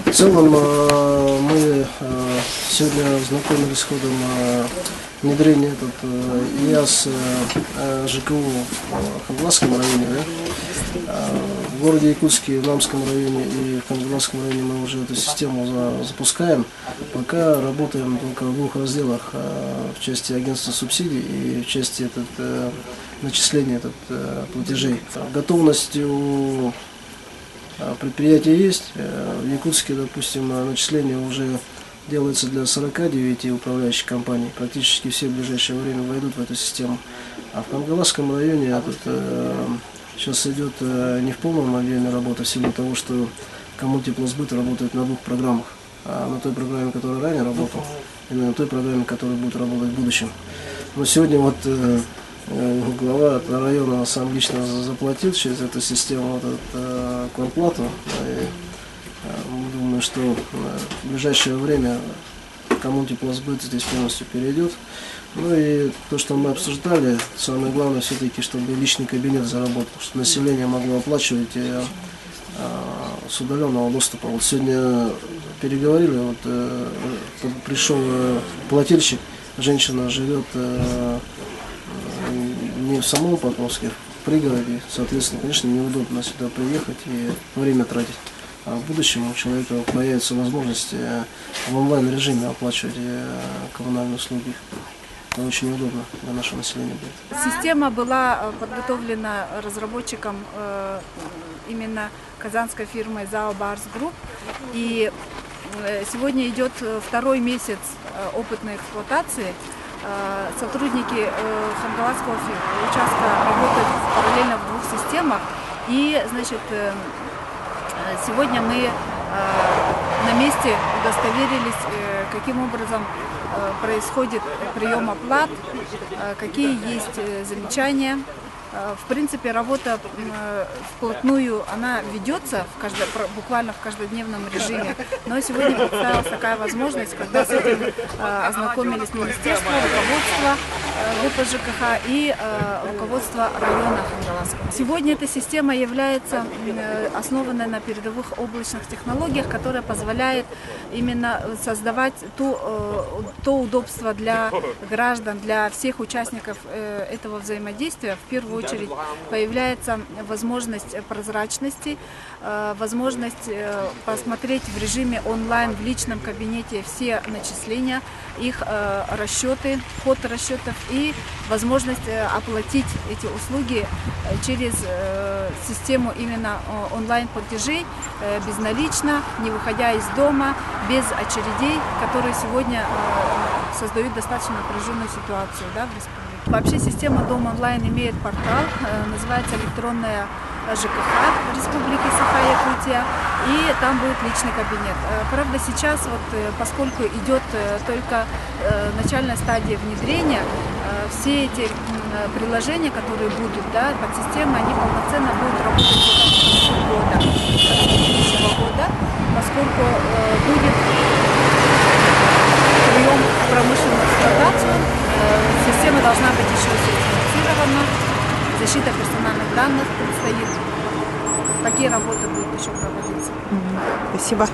В целом мы сегодня знакомились с ходом внедрения ИАС ЖКУ в Хангаласском районе. В городе Якутске, в Намском районе и в Хангаласском районе мы уже эту систему запускаем. Пока работаем только в двух разделах: в части агентства субсидий и в части начисления платежей. Готовность у предприятия есть. В Якутске, допустим, начисление уже делается для 49 управляющих компаний. Практически все в ближайшее время войдут в эту систему. А в Хангаласском районе сейчас идет не в полном объеме работа, в силу того, что Коммунтеплосбыт работает на двух программах. А на той программе, которая ранее работала, и на той программе, которая будет работать в будущем. Но сегодня глава района сам лично заплатил через эту систему квартплату. Думаю, что в ближайшее время Коммунтеплосбыт здесь полностью перейдет. Ну и то, что мы обсуждали, самое главное все-таки, чтобы личный кабинет заработал, чтобы население могло оплачивать с удаленного доступа. Вот сегодня переговорили, пришел плательщик, женщина живет не в самом Покровске, в пригороде, соответственно, конечно, неудобно сюда приехать и время тратить. А в будущем у человека появится возможность в онлайн-режиме оплачивать коммунальные услуги. Это очень удобно для нашего населения будет. Система была подготовлена разработчиком именно казанской фирмой ЗАО Барс Групп. И сегодня идет второй месяц опытной эксплуатации. Сотрудники Хангаласского участка работают параллельно в двух системах. И, значит, сегодня мы на месте удостоверились, каким образом происходит прием оплат, какие есть замечания. В принципе, работа вплотную, она ведется буквально в каждодневном режиме. Но сегодня представилась такая возможность, когда с этим ознакомились министерство, руководство ГП ЖКХ и руководство района Хангаласского. Сегодня эта система является основанной на передовых облачных технологиях, которая позволяет именно создавать то удобство для граждан, для всех участников этого взаимодействия. В первую очередь появляется возможность прозрачности, возможность посмотреть в режиме онлайн в личном кабинете все начисления, их расчеты, ход расчетов и возможность оплатить эти услуги через систему именно онлайн-платежей, безналично, не выходя из дома, без очередей, которые сегодня создают достаточно напряженную ситуацию, в республике. Вообще система Дом онлайн имеет портал, называется электронная ЖКХ Республики Саха-Якутия, и там будет личный кабинет. Правда, сейчас, поскольку идет только начальная стадия внедрения, все эти приложения, которые будут под системой, они полноценно будут работать до следующего года, поскольку будет прием в промышленную эксплуатацию. Система должна быть еще сертифицирована, защита персональных данных предстоит. Такие работы будут еще проводиться. Спасибо.